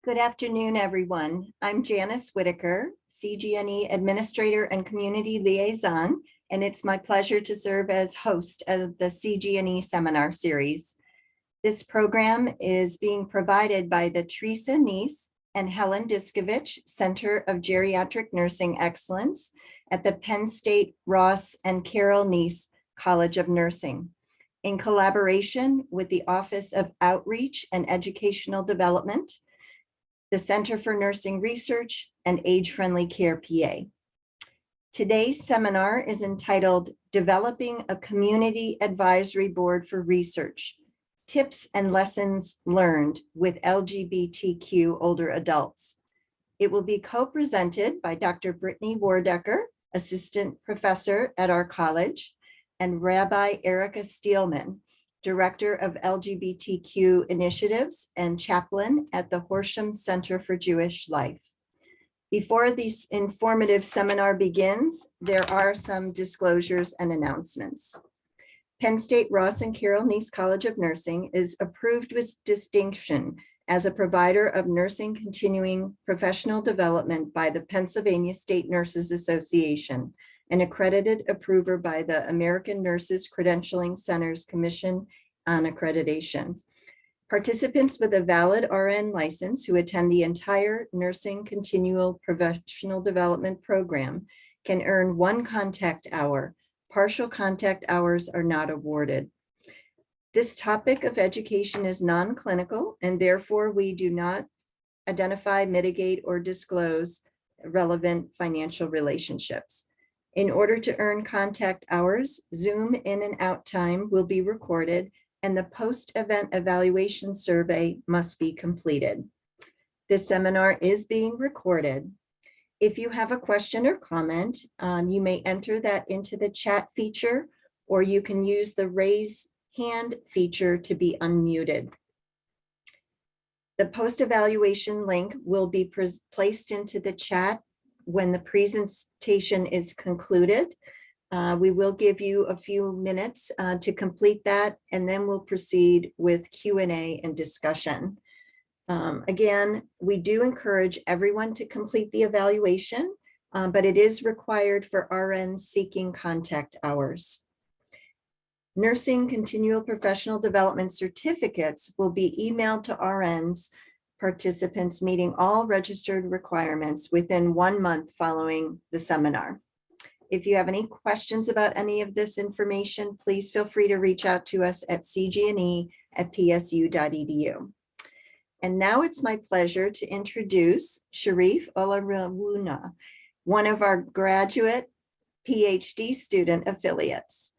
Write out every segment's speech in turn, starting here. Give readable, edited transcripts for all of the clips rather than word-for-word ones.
Good afternoon, everyone. I'm Janice Whitaker, CGNE Administrator and Community Liaison, and it's my pleasure to serve as host of the CGNE Seminar Series. This program is being provided by the Teresa Neese and Helen Diskovich Center of Geriatric Nursing Excellence at the Penn State Ross and Carol Neese College of Nursing, in collaboration with the Office of Outreach and Educational Development, the Center for Nursing Research, and Age-Friendly Care PA. Today's seminar is entitled Developing a Community Advisory Board for Research, Tips and Lessons Learned with LGBTQ Older Adults. It will be co-presented by Dr. Brittany Wardecker, Assistant Professor at our college, and Rabbi Erica Steelman, Director of LGBTQ Initiatives and Chaplain at the Horsham Center for Jewish Life. Before this informative seminar begins, there are some disclosures and announcements. Penn State Ross and Carol Neese College of Nursing is approved with distinction as a provider of nursing continuing professional development by the Pennsylvania State Nurses Association, an accredited approver by the American Nurses Credentialing Centers Commission on Accreditation. Participants with a valid RN license who attend the entire Nursing Continual Professional Development Program can earn 1 contact hour. Partial contact hours are not awarded. This topic of education is non-clinical, and therefore we do not identify, mitigate, or disclose relevant financial relationships. In order to earn contact hours, Zoom in and out time will be recorded, and the post-event evaluation survey must be completed. This seminar is being recorded. If you have a question or comment, you may enter that into the chat feature, or you can use the raise hand feature to be unmuted. The post-evaluation link will be placed into the chat when the presentation is concluded. We will give you a few minutes to complete that, and then we'll proceed with Q&A and discussion. Again, we do encourage everyone to complete the evaluation, but it is required for RNs seeking contact hours. Nursing Continual Professional Development certificates will be emailed to RNs participants meeting all registered requirements within 1 month following the seminar. If you have any questions about any of this information, please feel free to reach out to us at cgne@psu.edu. And now it's my pleasure to introduce Sharif Olarawuna, one of our graduate PhD student affiliates.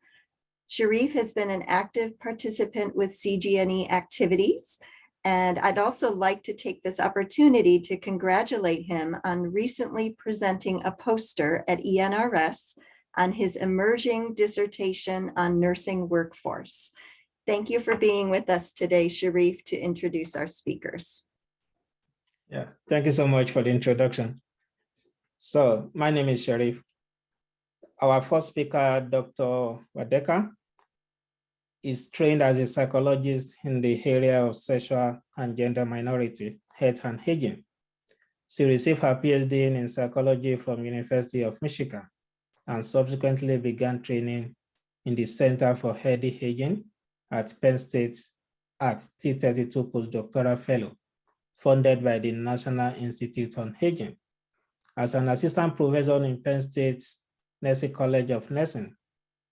Sharif has been an active participant with CGNE activities, and I'd also like to take this opportunity to congratulate him on recently presenting a poster at ENRS on his emerging dissertation on nursing workforce. Thank you for being with us today, Sharif, to introduce our speakers. Yeah, thank you so much for the introduction. So my name is Sharif. Our first speaker, Dr. Wardecker, is trained as a psychologist in the area of sexual and gender minority, health and aging. She received her PhD in psychology from University of Michigan and subsequently began training in the Center for Healthy Aging at Penn State at T32 postdoctoral fellow, funded by the National Institute on Aging. As an assistant professor in Penn State's Nursing College of Nursing,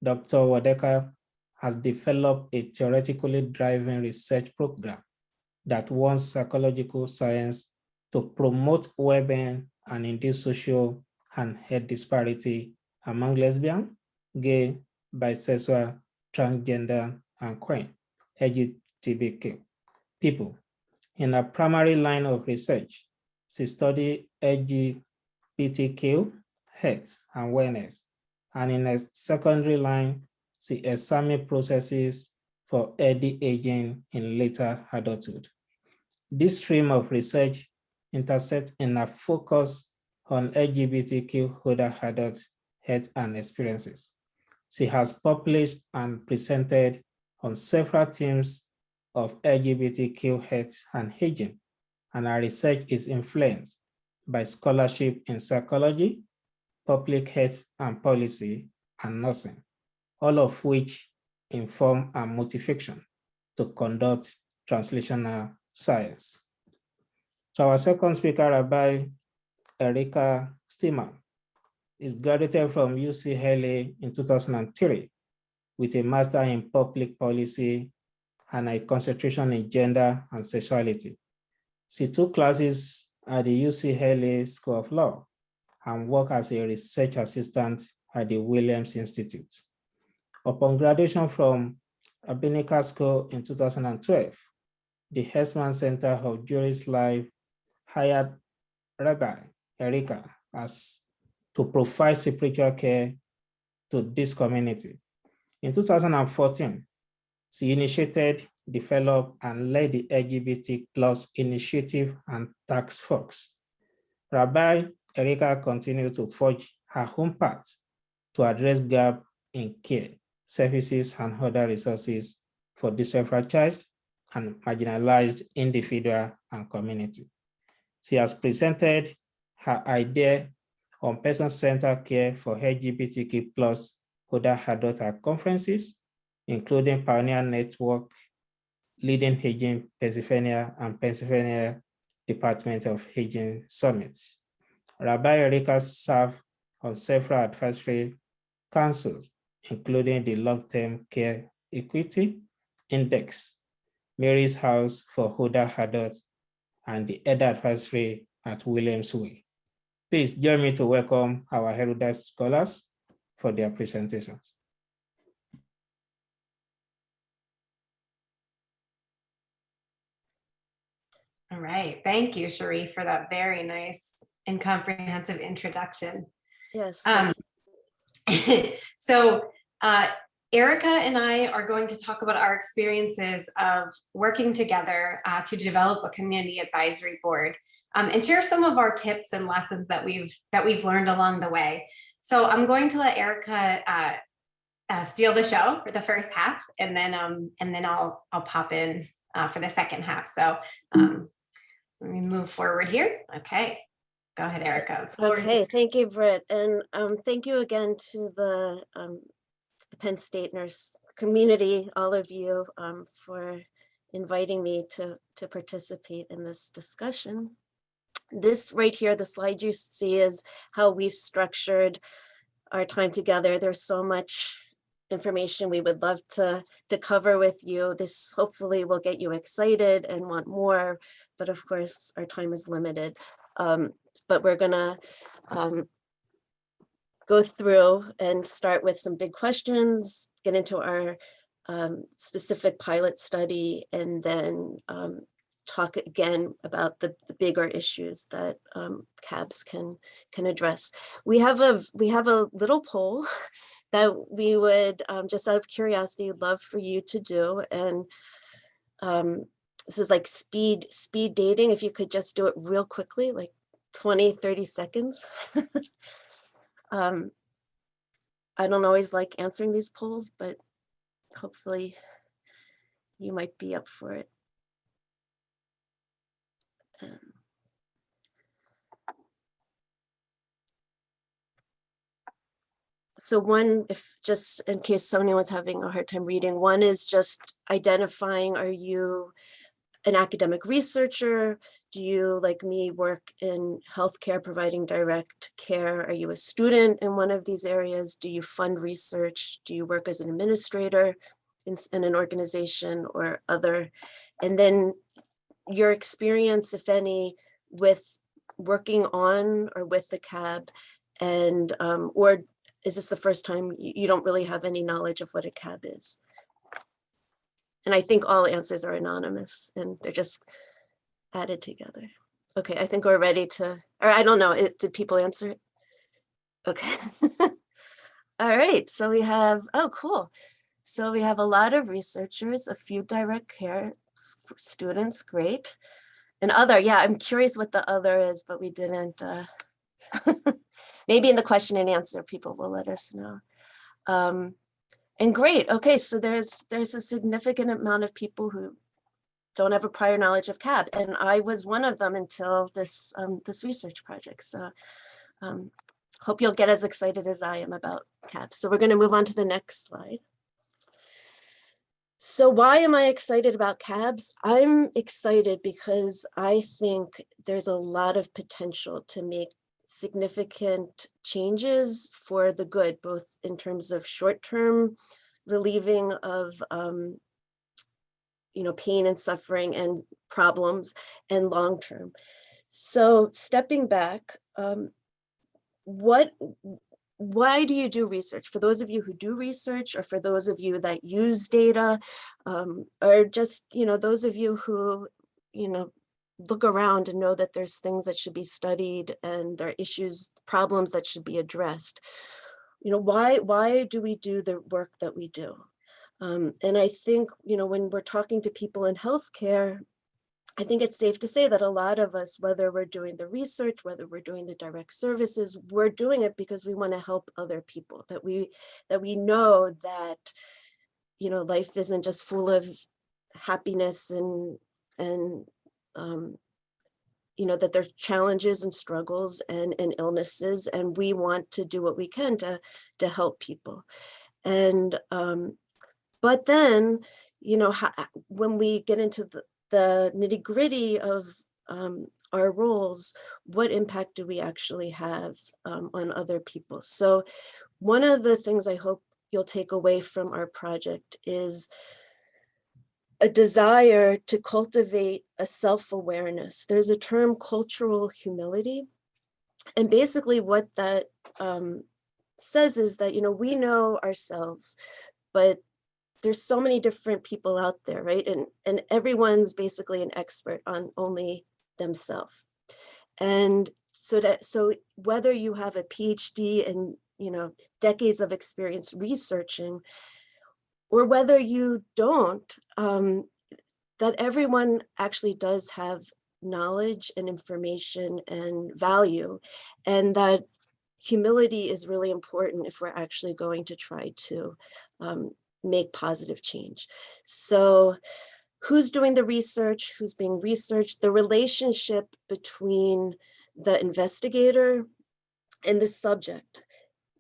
Dr. Wardecker has developed a theoretically driven research program that wants psychological science to promote well-being and induce social and health disparity among lesbian, gay, bisexual, transgender, and queer LGBTQ people. In a primary line of research, she studied LGBTQ health and wellness, and in a secondary line, she examined processes for healthy aging in later adulthood. This stream of research intersects in a focus on LGBTQ older adults' health and experiences. She has published and presented on several themes of LGBTQ health and aging, and our research is influenced by scholarship in psychology, public health and policy, and nursing, all of which inform our motivation to conduct translational science. So our second speaker, Rabbi Erica Steelman, is graduated from UCLA in 2003 with a master in public policy and a concentration in gender and sexuality. She took classes at the UCLA School of Law and worked as a research assistant at the Williams Institute. Upon graduation from Abinaka School in 2012, the Hetzman Center of Jewish Life hired Rabbi Erica as to provide spiritual care to this community. In 2014, she initiated, developed, and led the LGBT plus initiative and task force. Rabbi Erica continued to forge her own path to address gaps in care, services, and other resources for disenfranchised and marginalized individuals and community. She has presented her idea on person-centered care for LGBTQ plus other adults at conferences, including Pioneer Network, Leading Aging Pennsylvania, and Pennsylvania Department of Aging Summits. Rabbi Erica served on several advisory councils, including the Long-Term Care Equity Index, Mary's House for Older Adults, and the Elder Advisory at Williams Way. Please join me to welcome our erudite scholars for their presentations. All right, thank you, Sharif, for that very nice and comprehensive introduction. Yes. So Erica and I are going to talk about our experiences of working together to develop a community advisory board and share some of our tips and lessons that we've learned along the way. So I'm going to let Erica steal the show for the first half, and then I'll pop in for the second half. So let me move forward here. Okay, go ahead, Erica. Okay, thank you, Britt, and thank you again to the Penn State nurse community, all of you, for inviting me to participate in this discussion. This right here, the slide you see, is how we've structured our time together. There's so much information we would love to cover with you. This hopefully will get you excited and want more, but of course our time is limited. But we're gonna go through and start with some big questions, get into our specific pilot study, and then talk again about the bigger issues that CABs can address. We have a little poll that we would just out of curiosity love for you to do, and this is like speed dating. If you could just do it real quickly, like 20-30 seconds. I don't always like answering these polls, but hopefully you might be up for it. So one, if just in case someone was having a hard time reading, one is just identifying, are you an academic researcher? Do you, like me, work in healthcare, providing direct care? Are you a student in one of these areas? Do you fund research? Do you work as an administrator in an organization or other? And then your experience, if any, with working on or with the CAB, and or is this the first time you don't really have any knowledge of what a CAB is? And I think all answers are anonymous and they're just added together. Okay, I think we're ready to, or I don't know, did people answer it? Okay. All right, so we have, oh, cool. So we have a lot of researchers, a few direct care students, great. And other, yeah, I'm curious what the other is, but we didn't, maybe in the question and answer, people will let us know. And great, okay, so there's a significant amount of people who don't have a prior knowledge of CAB, and I was one of them until this this research project. So hope you'll get as excited as I am about CAB. So we're going to move on to the next slide. So why am I excited about CABs? I'm excited because I think there's a lot of potential to make significant changes for the good, both in terms of short-term relieving of pain and suffering and problems, and long-term. So stepping back, why do you do research? For those of you who do research, or for those of you that use data, or just, those of you who, look around and know that there's things that should be studied and there are issues, problems that should be addressed. Why do we do the work that we do? And I think, when we're talking to people in healthcare, I think it's safe to say that a lot of us, whether we're doing the research, whether we're doing the direct services, we're doing it because we want to help other people, that we know that, life isn't just full of happiness and that there's challenges and struggles and illnesses, and we want to do what we can to help people. And but then, when we get into the nitty-gritty of our roles, what impact do we actually have on other people? So one of the things I hope you'll take away from our project is a desire to cultivate a self-awareness. There's a term, cultural humility. And basically what that says is that, we know ourselves, but there's so many different people out there, right? And everyone's basically an expert on only themselves. And so whether you have a PhD and, decades of experience researching, or whether you don't, that everyone actually does have knowledge and information and value, and that humility is really important if we're actually going to try to make positive change. So who's doing the research, who's being researched, the relationship between the investigator and the subject.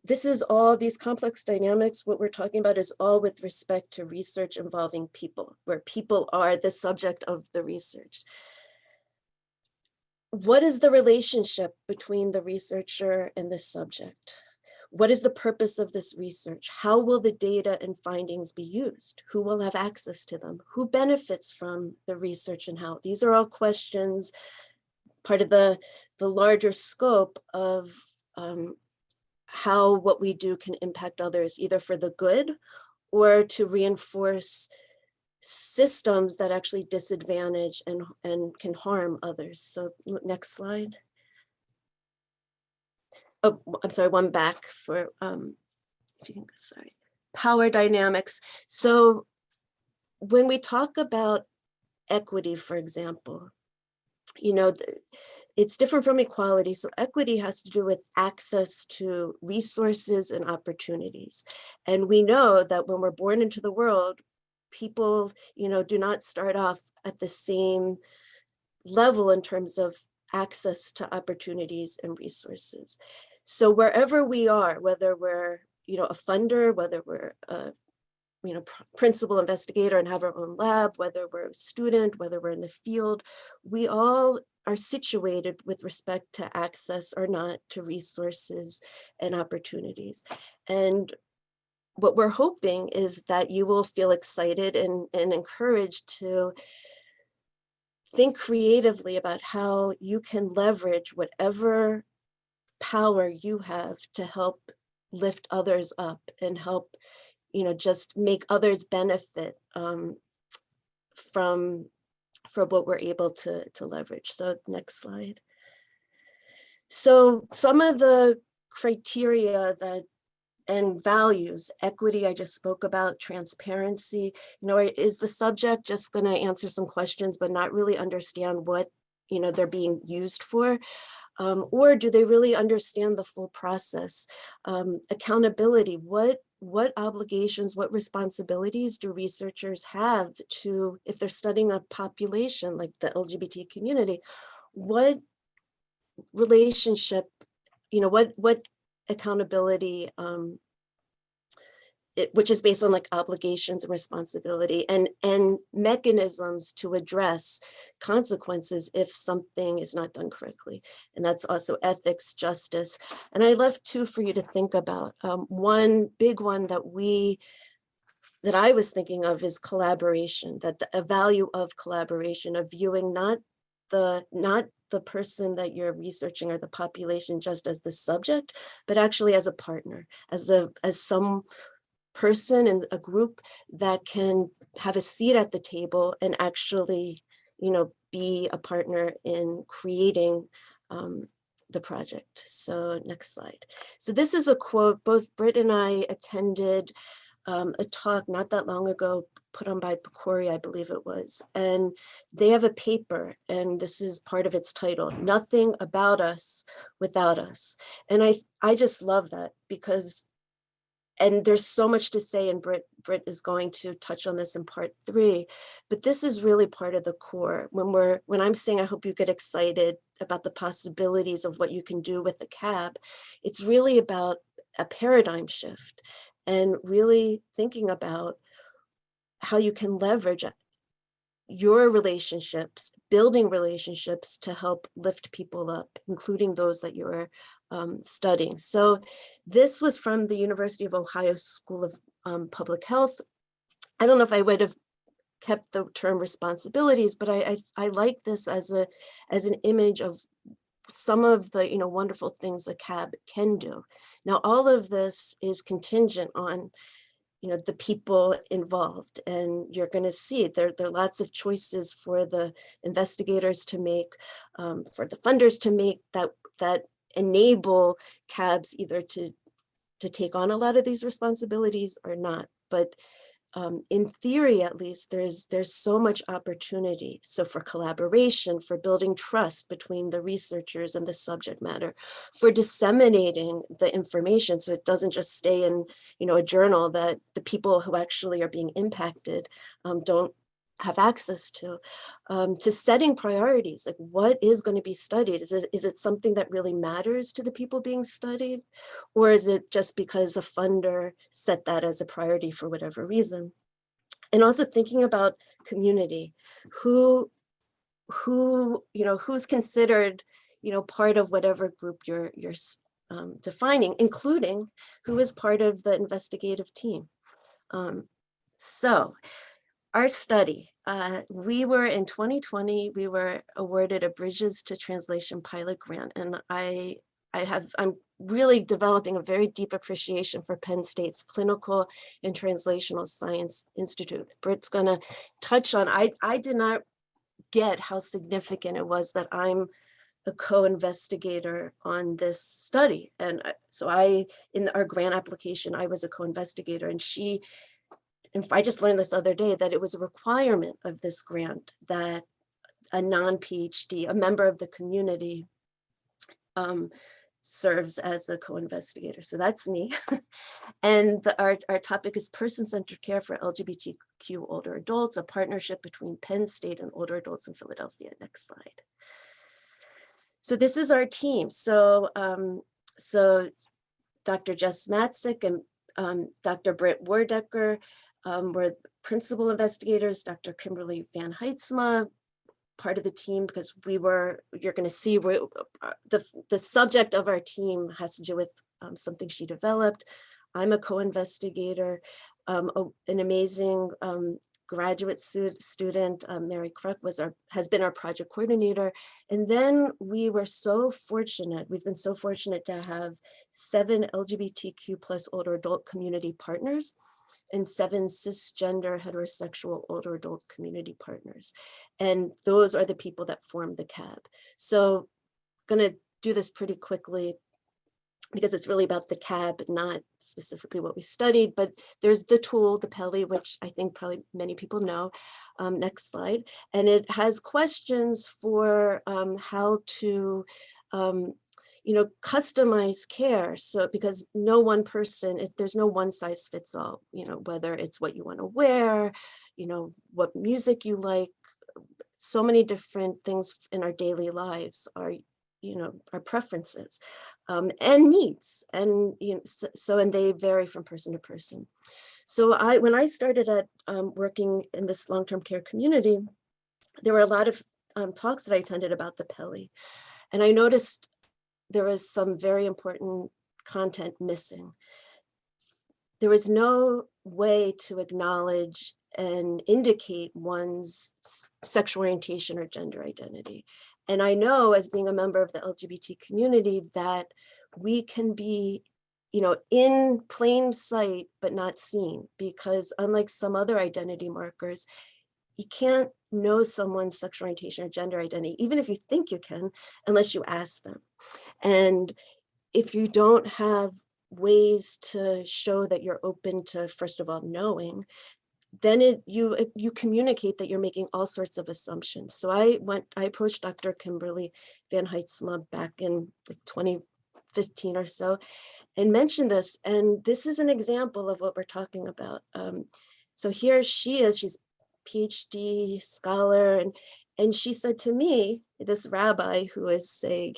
This is all, these complex dynamics, what we're talking about is all with respect to research involving people, where people are the subject of the research. What is the relationship between the researcher and the subject? What is the purpose of this research? How will the data and findings be used? Who will have access to them? Who benefits from the research and how? These are all questions, part of the larger scope of how what we do can impact others, either for the good or to reinforce systems that actually disadvantage and can harm others. So next slide. Oh, I'm sorry, one back for, if you can, sorry, power dynamics. So when we talk about equity, for example, it's different from equality. So equity has to do with access to resources and opportunities. And we know that when we're born into the world, people, do not start off at the same level in terms of access to opportunities and resources. So wherever we are, whether we're, a funder, whether we're a, principal investigator and have our own lab, whether we're a student, whether we're in the field, we all are situated with respect to access or not to resources and opportunities. And what we're hoping is that you will feel excited and encouraged to think creatively about how you can leverage whatever power you have to help lift others up and help, just make others benefit from what we're able to leverage. So next slide. So some of the criteria and values, equity, I just spoke about, transparency, is the subject just going to answer some questions but not really understand what they're being used for? Or do they really understand the full process? Accountability, what what obligations, what responsibilities do researchers have to, if they're studying a population like the LGBT community, what relationship, what accountability, which is based on like obligations and responsibility and mechanisms to address consequences if something is not done correctly. And that's also ethics, justice. And I left two for you to think about. One big one that I was thinking of is collaboration, that a value of collaboration, of viewing not the person that you're researching or the population just as the subject, but actually as a partner, as some person in a group that can have a seat at the table and actually, be a partner in creating the project. So next slide. So this is a quote. Both Britt and I attended a talk not that long ago put on by Pecori, I believe it was, and they have a paper, and this is part of its title, "Nothing About Us Without Us." And I just love that, because and there's so much to say, and Britt is going to touch on this in part 3, but this is really part of the core. When I'm saying I hope you get excited about the possibilities of what you can do with the CAB, it's really about a paradigm shift and really thinking about how you can leverage your relationships, building relationships to help lift people up, including those that you're studying. So this was from the University of Ohio School of Public Health. I don't know if I would have kept the term responsibilities, but I like this as an image of some of the wonderful things the CAB can do. Now, all of this is contingent on the people involved, and you're going to see there are lots of choices for the investigators to make, for the funders to make, that enable CABs either to take on a lot of these responsibilities or not. But in theory, at least, there's so much opportunity. So for collaboration, for building trust between the researchers and the subject matter, for disseminating the information so it doesn't just stay in a journal that the people who actually are being impacted don't have access to setting priorities, like what is going to be studied. Is it something that really matters to the people being studied, or is it just because a funder set that as a priority for whatever reason? And also thinking about community, who's considered part of whatever group you're defining, including who is part of the investigative team. So our study, we were in 2020, we were awarded a Bridges to Translation pilot grant. And I'm really developing a very deep appreciation for Penn State's Clinical and Translational Science Institute. Britt's gonna touch on, I did not get how significant it was that I'm a co-investigator on this study. And so in our grant application, I was a co-investigator, and I just learned this other day that it was a requirement of this grant that a non-PhD, a member of the community, serves as a co-investigator. So that's me. And our topic is person-centered care for LGBTQ older adults, a partnership between Penn State and older adults in Philadelphia. Next slide. So this is our team. So Dr. Jess Matzik and Dr. Britt Wardecker were principal investigators, Dr. Kimberly Van Heidsma, part of the team, because you're going to see the subject of our team has to do with something she developed. I'm a co-investigator, an amazing graduate student, Mary Kruk has been our project coordinator. And then we've been so fortunate to have 7 LGBTQ plus older adult community partners and 7 cisgender heterosexual older adult community partners. And those are the people that form the CAB. So I'm gonna do this pretty quickly because it's really about the CAB, not specifically what we studied, but there's the tool, the Peli, which I think probably many people know. Next slide. And it has questions for how to customize care. So because no one person there's no one size fits all, whether it's what you want to wear, what music you like. So many different things in our daily lives are, our preferences and needs. And, and they vary from person to person. So when I started at working in this long-term care community, there were a lot of talks that I attended about the Peli. And I noticed there was some very important content missing. There was no way to acknowledge and indicate one's sexual orientation or gender identity. And I know, as being a member of the LGBT community, that we can be, in plain sight, but not seen, because unlike some other identity markers, you can't know someone's sexual orientation or gender identity, even if you think you can, unless you ask them. And if you don't have ways to show that you're open to, first of all, knowing, then you communicate that you're making all sorts of assumptions. So I approached Dr. Kimberly Van Heitzma back in 2015 or so and mentioned this. And this is an example of what we're talking about. So here she's PhD scholar, and she said to me, this rabbi who is saying,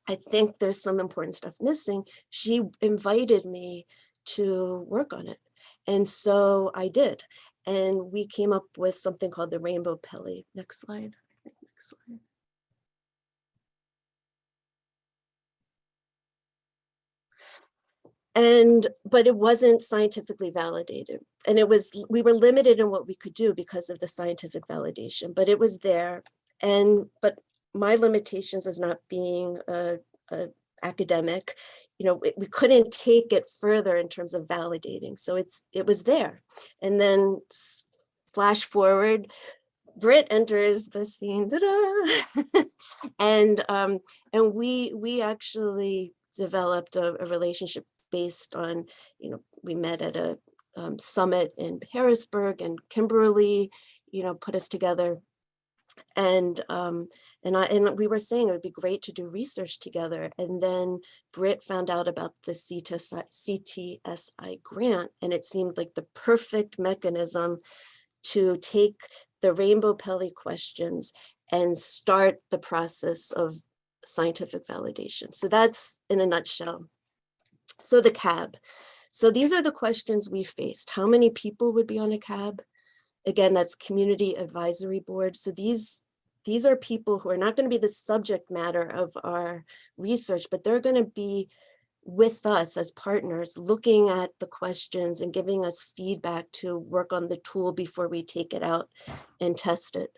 I think there's some important stuff missing. She invited me to work on it. And so I did. And we came up with something called the Rainbow Peli. Next slide. Next slide. But it wasn't scientifically validated. And we were limited in what we could do because of the scientific validation, but it was there. But my limitations as not being a academic, we couldn't take it further in terms of validating. So it was there. And then flash forward, Britt enters the scene, and we actually developed a relationship based on, we met at a summit in Harrisburg, and Kimberly, put us together. And we were saying it would be great to do research together. And then Britt found out about the CTSI grant, and it seemed like the perfect mechanism to take the Rainbow Peli questions and start the process of scientific validation. So that's in a nutshell. So the CAB. So these are the questions we faced. How many people would be on a CAB? Again, that's Community Advisory Board. So these are people who are not going to be the subject matter of our research, but they're going to be with us as partners, looking at the questions and giving us feedback to work on the tool before we take it out and test it.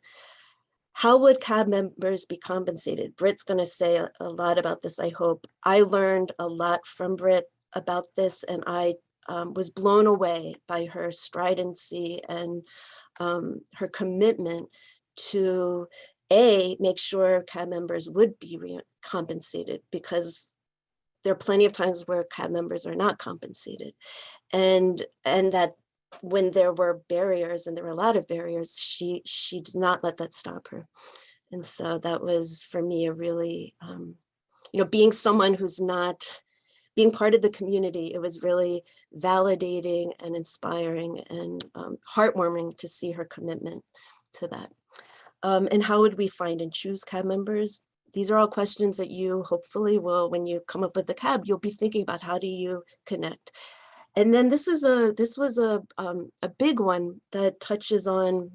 How would CAB members be compensated? Britt's going to say a lot about this, I hope. I learned a lot from Britt about this, and I was blown away by her stridency and her commitment to make sure CAB members would be compensated, because there are plenty of times where CAB members are not compensated, and that when there were barriers, and there were a lot of barriers, she did not let that stop her. And so that was, for me, a really, being someone who's not being part of the community, it was really validating and inspiring and heartwarming to see her commitment to that. And how would we find and choose CAB members? These are all questions that you hopefully will, when you come up with the CAB, you'll be thinking about, how do you connect? And then this was a big one that touches on,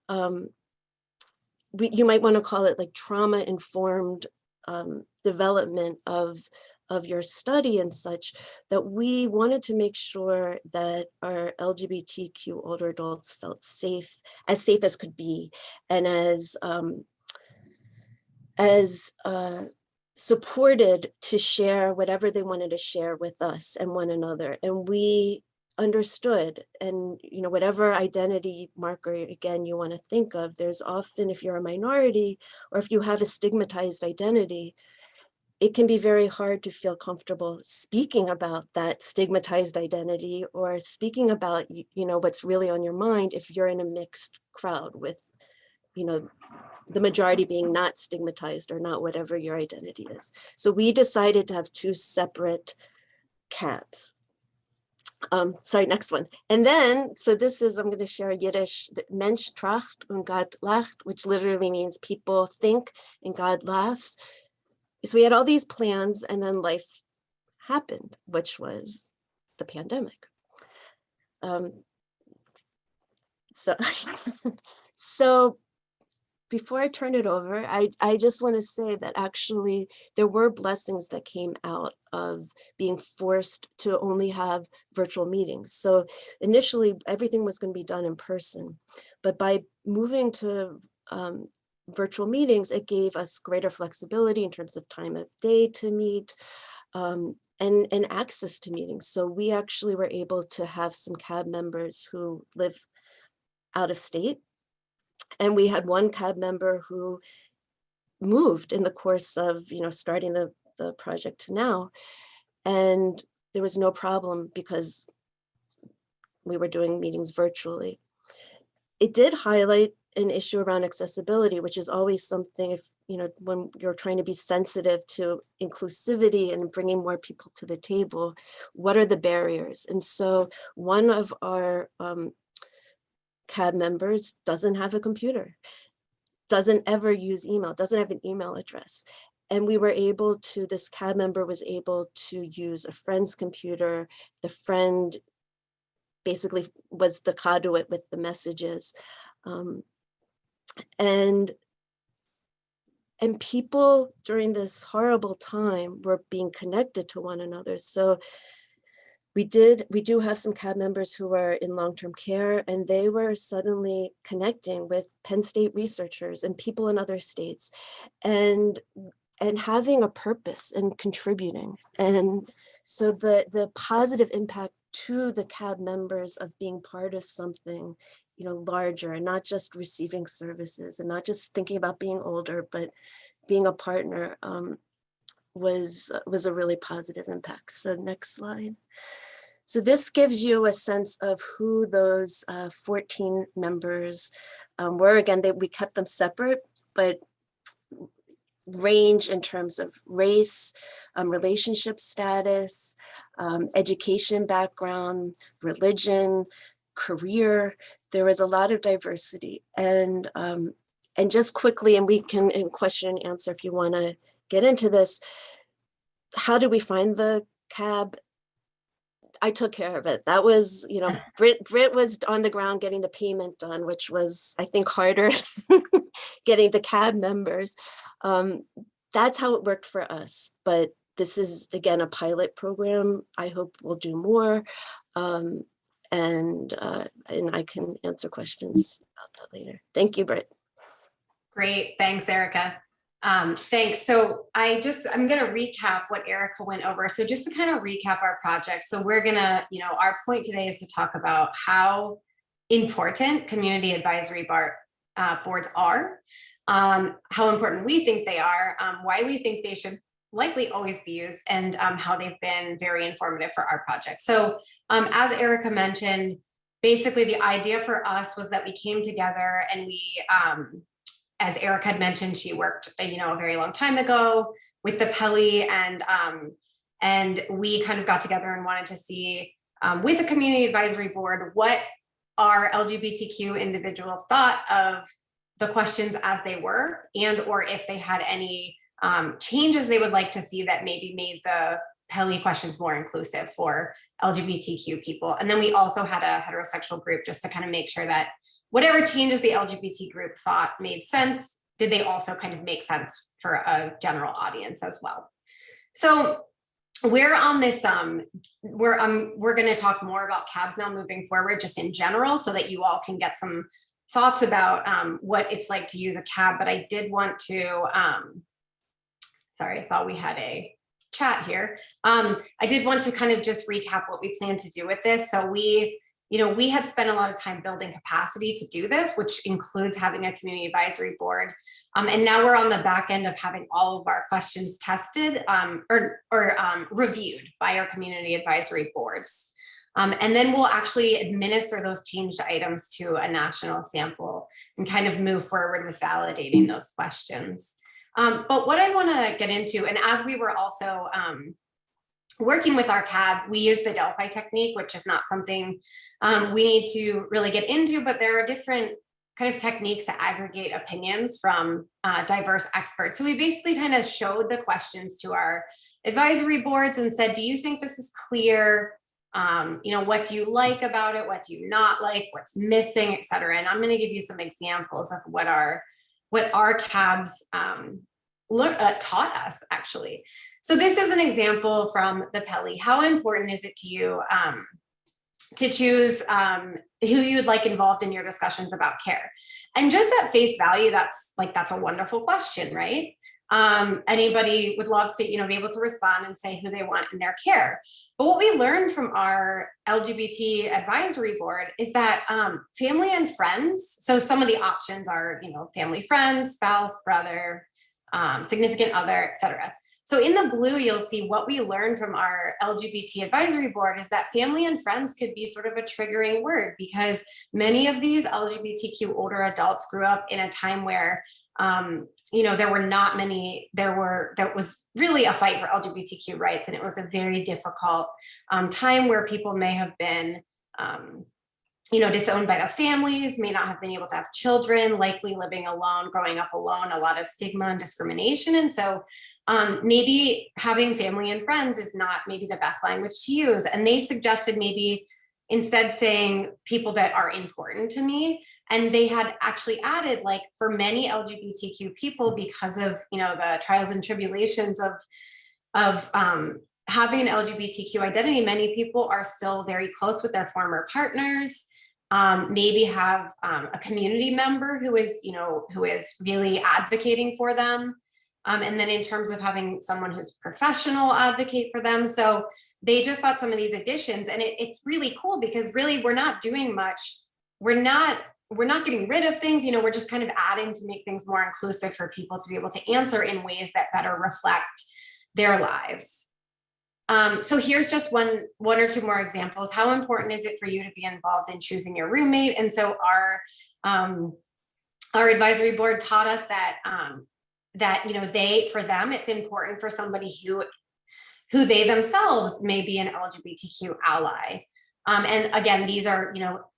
you might want to call it like trauma-informed development of your study and such, that we wanted to make sure that our LGBTQ older adults felt safe as could be, and as supported to share whatever they wanted to share with us and one another. And we understood, and whatever identity marker, again, you want to think of, there's often, if you're a minority or if you have a stigmatized identity, it can be very hard to feel comfortable speaking about that stigmatized identity, or speaking about what's really on your mind if you're in a mixed crowd with the majority being not stigmatized or not whatever your identity is. So we decided to have two separate cabs. Sorry, next one. And then, so this is, I'm going to share Yiddish, Mensch tracht und Gott lacht, which literally means people think and God laughs. So we had all these plans, and then life happened, which was the pandemic. So before I turn it over, I just want to say that actually there were blessings that came out of being forced to only have virtual meetings. So initially everything was going to be done in person, but by moving to virtual meetings, it gave us greater flexibility in terms of time of day to meet, and access to meetings. So we actually were able to have some CAB members who live out of state. And we had one CAB member who moved in the course of, starting the project to now. And there was no problem because we were doing meetings virtually. It did highlight an issue around accessibility, which is always something, if when you're trying to be sensitive to inclusivity and bringing more people to the table, what are the barriers? And so one of our CAB members doesn't have a computer, doesn't ever use email, doesn't have an email address. And we were able to, this CAB member was able to use a friend's computer. The friend basically was the conduit with the messages. And people during this horrible time were being connected to one another. So we do have some CAB members who are in long-term care, and they were suddenly connecting with Penn State researchers and people in other states, and having a purpose and contributing. And so the positive impact to the CAB members of being part of something, larger, and not just receiving services and not just thinking about being older, but being a partner, was a really positive impact. So next slide. So this gives you a sense of who those 14 members were. Again, we kept them separate, but range in terms of race, relationship status, education background, religion, career. There was a lot of diversity. And just quickly, and we can in question and answer if you want to get into this, how did we find the CAB? I took care of it. That was, Britt was on the ground getting the payment done, which was, I think, harder getting the CAB members. That's how it worked for us. But this is, again, a pilot program. I hope we'll do more. And I can answer questions about that later. Thank you, Britt. Great, thanks, Erica. Thanks. So I'm going to recap what Erica went over. So just to kind of recap our project. So we're going to, our point today is to talk about how important community advisory boards are, how important we think they are, why we think they should likely always be used, and how they've been very informative for our project. So as Erica mentioned, basically the idea for us was that we came together and we, as Erica had mentioned, she worked, a very long time ago with the Peli, and we kind of got together and wanted to see, with a community advisory board, what our LGBTQ individuals thought of the questions as they were, and or if they had any changes they would like to see that maybe made the Peli questions more inclusive for LGBTQ people. And then we also had a heterosexual group just to kind of make sure that whatever changes the LGBT group thought made sense, did they also kind of make sense for a general audience as well. So we're on this, we're going to talk more about CABs now moving forward, just in general, so that you all can get some thoughts about what it's like to use a CAB. But I did want to, sorry, I saw we had a chat here. I did want to kind of just recap what we plan to do with this. So we had spent a lot of time building capacity to do this, which includes having a community advisory board. And now we're on the back end of having all of our questions tested or reviewed by our community advisory boards. And then we'll actually administer those changed items to a national sample and kind of move forward with validating those questions. But what I want to get into, and as we were also working with our CAB, we use the Delphi technique, which is not something we need to really get into, but there are different kind of techniques to aggregate opinions from diverse experts. So we basically kind of showed the questions to our advisory boards and said, do you think this is clear? What do you like about it? What do you not like? What's missing, et cetera? And I'm going to give you some examples of what our CABs taught us, actually. So this is an example from the Peli. How important is it to you to choose who you'd like involved in your discussions about care? And just at face value, that's a wonderful question, right? Anybody would love to, be able to respond and say who they want in their care. But what we learned from our LGBT advisory board is that family and friends, so some of the options are, family, friends, spouse, brother, significant other, et cetera. So in the blue, you'll see what we learned from our LGBT advisory board is that family and friends could be sort of a triggering word because many of these LGBTQ older adults grew up in a time where, there were not many, that was really a fight for LGBTQ rights. And it was a very difficult time where people may have been, disowned by their families, may not have been able to have children, likely living alone, growing up alone, a lot of stigma and discrimination. And so maybe having family and friends is not maybe the best language to use. And they suggested maybe instead saying people that are important to me. And they had actually added, like, for many LGBTQ people, because of, the trials and tribulations of having an LGBTQ identity, many people are still very close with their former partners. Maybe have a community member who is really advocating for them. And then in terms of having someone who's professional advocate for them. So they just thought some of these additions, and it's really cool because really we're not doing much. We're not getting rid of things, we're just kind of adding to make things more inclusive for people to be able to answer in ways that better reflect their lives. So here's just one or two more examples. How important is it for you to be involved in choosing your roommate? And so our advisory board taught us that for them, it's important for somebody who they themselves may be an LGBTQ ally. And again, these are,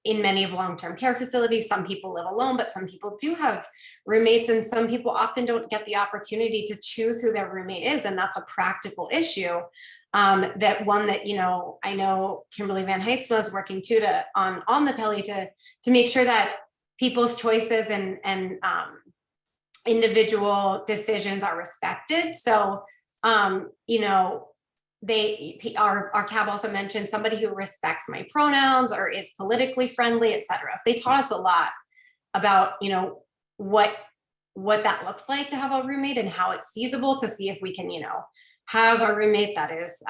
in many of long-term care facilities, some people live alone, but some people do have roommates, and some people often don't get the opportunity to choose who their roommate is. And that's a practical issue. That I know Kimberly Van Heidsma is working too on the Peli to make sure that people's choices and individual decisions are respected. So, our CAB also mentioned somebody who respects my pronouns or is politically friendly, et cetera. So they taught us a lot about, what that looks like to have a roommate and how it's feasible to see if we can, have a roommate that is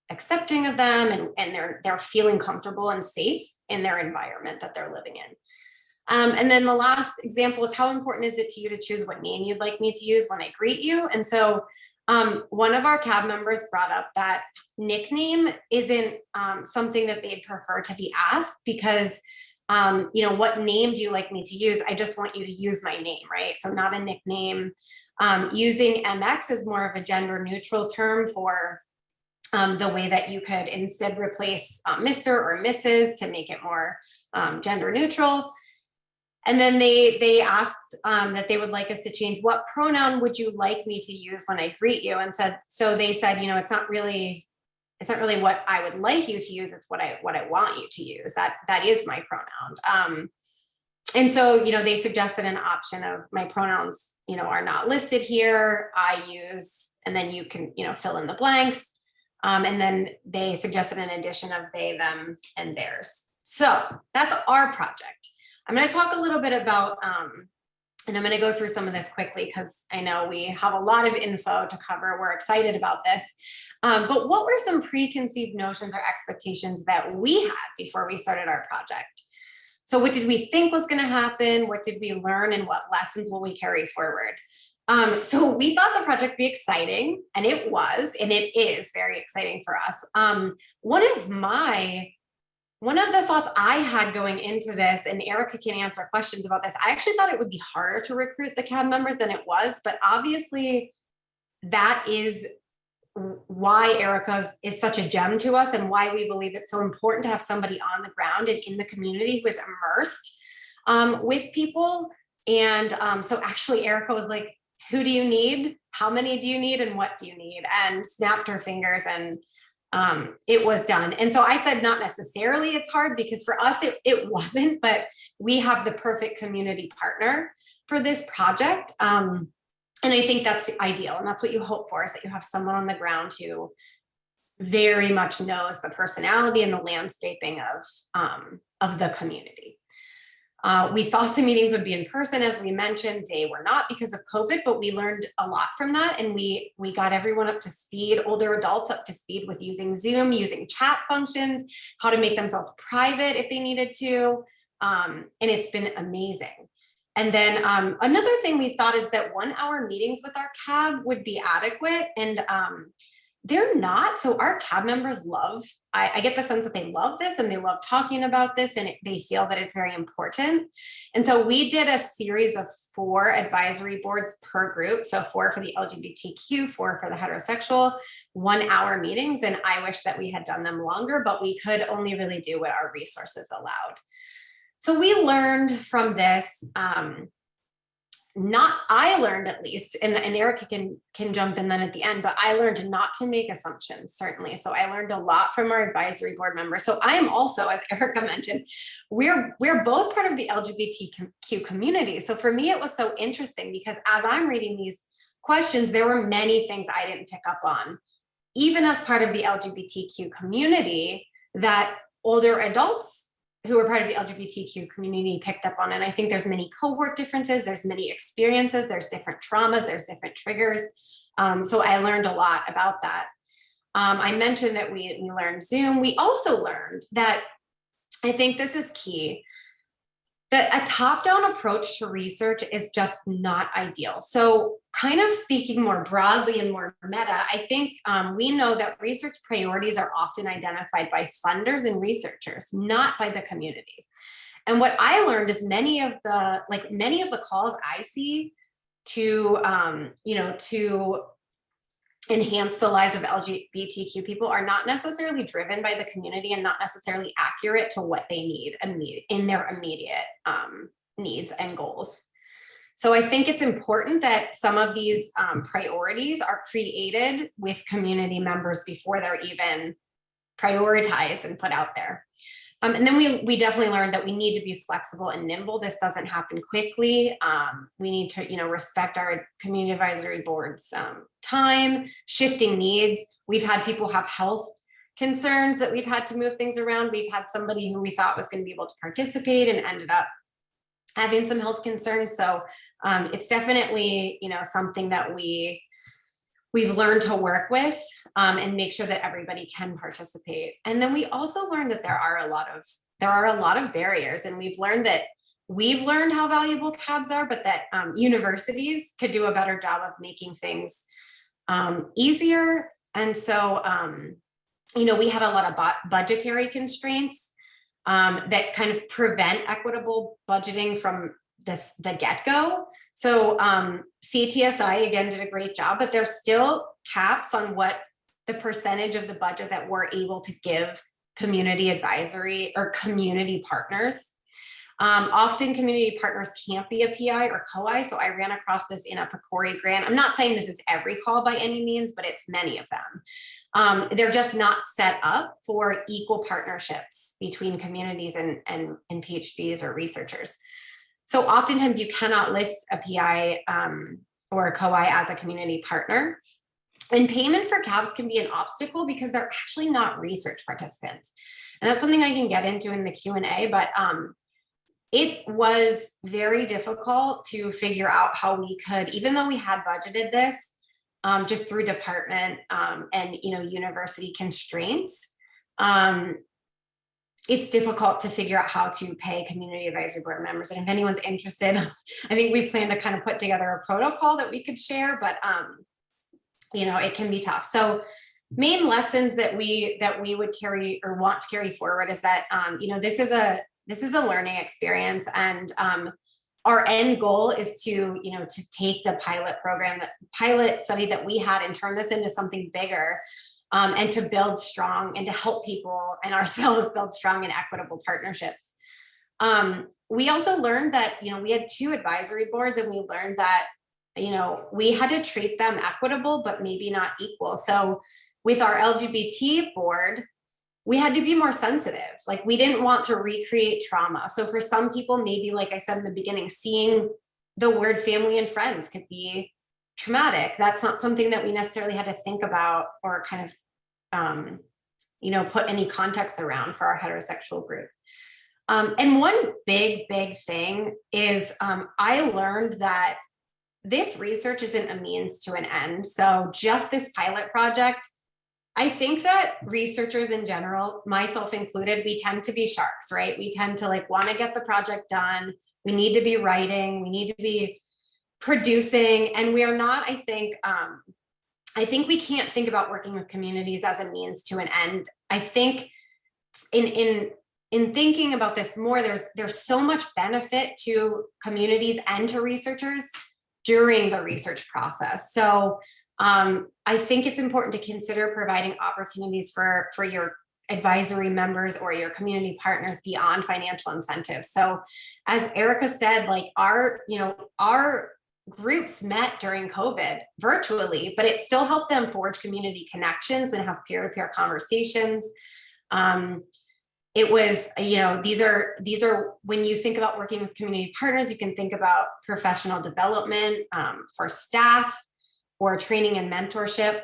accepting of them and they're feeling comfortable and safe in their environment that they're living in. And then the last example is how important is it to you to choose what name you'd like me to use when I greet you? And so one of our CAB members brought up that nickname isn't something that they'd prefer to be asked because, what name do you like me to use? I just want you to use my name, right? So not a nickname. Using MX is more of a gender neutral term for the way that you could instead replace Mr. or Mrs. to make it more gender neutral. And then they asked that they would like us to change what pronoun would you like me to use when I greet you, and they said, it's not really what I would like you to use, it's what I want you to use. That is my pronoun. And so, they suggested an option of my pronouns, are not listed here. I use, and then you can, fill in the blanks. And then they suggested an addition of they, them, and theirs. So that's our project. I'm going to talk a little bit about, and I'm going to go through some of this quickly because I know we have a lot of info to cover. We're excited about this. But what were some preconceived notions or expectations that we had before we started our project? So what did we think was going to happen? What did we learn, and what lessons will we carry forward? So we thought the project would be exciting, and it was, and it is very exciting for us. One of the thoughts I had going into this, and Erica can answer questions about this, I actually thought it would be harder to recruit the CAB members than it was, but obviously that is why Erica is such a gem to us, and why we believe it's so important to have somebody on the ground and in the community who is immersed with people. And so actually Erica was like, who do you need? How many do you need? And what do you need? And snapped her fingers, and it was done. And so I said, not necessarily it's hard, because for us, it wasn't, but we have the perfect community partner for this project. And I think that's the ideal. And that's what you hope for, is that you have someone on the ground who very much knows the personality and the landscaping of the community. We thought the meetings would be in person, as we mentioned. They were not because of COVID, but we learned a lot from that. And we got everyone up to speed, older adults up to speed with using Zoom, using chat functions, how to make themselves private if they needed to. And it's been amazing. And then another thing we thought is that 1 hour meetings with our CAB would be adequate. And they're not. So our CAB members love, I get the sense that they love this, and they love talking about this, and they feel that it's very important. And so we did a series of 4 advisory boards per group. So 4 for the LGBTQ, 4 for the heterosexual, 1 hour meetings. And I wish that we had done them longer, but we could only really do what our resources allowed. So we learned from this, I learned at least, and Erica can jump in then at the end, but I learned not to make assumptions, certainly. So I learned a lot from our advisory board members. So I am also, as Erica mentioned, we're both part of the LGBTQ community. So for me, it was so interesting, because as I'm reading these questions, there were many things I didn't pick up on, even as part of the LGBTQ community, that older adults who are part of the LGBTQ community picked up on. And I think there's many cohort differences, there's many experiences, there's different traumas, there's different triggers. So I learned a lot about that. I mentioned that we learned Zoom. We also learned that, I think this is key, that a top-down approach to research is just not ideal. So kind of speaking more broadly and more meta, I think we know that research priorities are often identified by funders and researchers, not by the community. And what I learned is many of the calls I see to, to enhance the lives of LGBTQ people are not necessarily driven by the community, and not necessarily accurate to what they need in their immediate needs and goals. So I think it's important that some of these priorities are created with community members before they're even prioritized and put out there. And then we definitely learned that we need to be flexible and nimble. This doesn't happen quickly. We need to, respect our community advisory board's time, shifting needs. We've had people have health concerns that we've had to move things around. We've had somebody who we thought was going to be able to participate and ended up having some health concerns. So it's definitely, something that we've learned to work with and make sure that everybody can participate. And then we also learned that there are a lot of barriers, and we've learned how valuable CABs are, but that universities could do a better job of making things easier. And so, we had a lot of budgetary constraints that kind of prevent equitable budgeting from the get-go. So CTSI again did a great job, but there's still caps on what the percentage of the budget that we're able to give community advisory or community partners. Often community partners can't be a PI or COI. So I ran across this in a PCORI grant. I'm not saying this is every call by any means, but it's many of them. They're just not set up for equal partnerships between communities and PhDs or researchers. So oftentimes you cannot list a PI or a COI as a community partner. And payment for CABs can be an obstacle because they're actually not research participants. And that's something I can get into in the Q&A, but it was very difficult to figure out how we could, even though we had budgeted this just through department and university constraints, it's difficult to figure out how to pay community advisory board members. And if anyone's interested, I think we plan to kind of put together a protocol that we could share, but you know, it can be tough. So main lessons that we would carry or want to carry forward is that you know, this is a learning experience, and our end goal is to, you know, to take the pilot program, that pilot study that we had, and turn this into something bigger, and to build strong and to help people and ourselves build strong and equitable partnerships. We also learned that, you know, we had 2 advisory boards, and we learned that, you know, we had to treat them equitable, but maybe not equal. So with our LGBT board, we had to be more sensitive. Like, we didn't want to recreate trauma. So for some people, maybe, like I said in the beginning, seeing the word family and friends could be traumatic. That's not something that we necessarily had to think about or kind of, you know, put any context around for our heterosexual group. And one big thing is I learned that this research isn't a means to an end. So just this pilot project, I think that researchers in general, myself included, we tend to be sharks, right? We tend to like want to get the project done. We need to be writing, we need to be producing, and we are not, I think we can't think about working with communities as a means to an end. I think in thinking about this more, there's so much benefit to communities and to researchers during the research process. So I think it's important to consider providing opportunities for your advisory members or your community partners beyond financial incentives. So as Erica said, like our groups met during COVID virtually, but it still helped them forge community connections and have peer-to-peer conversations. It was, you know, these are when you think about working with community partners, you can think about professional development for staff, or training and mentorship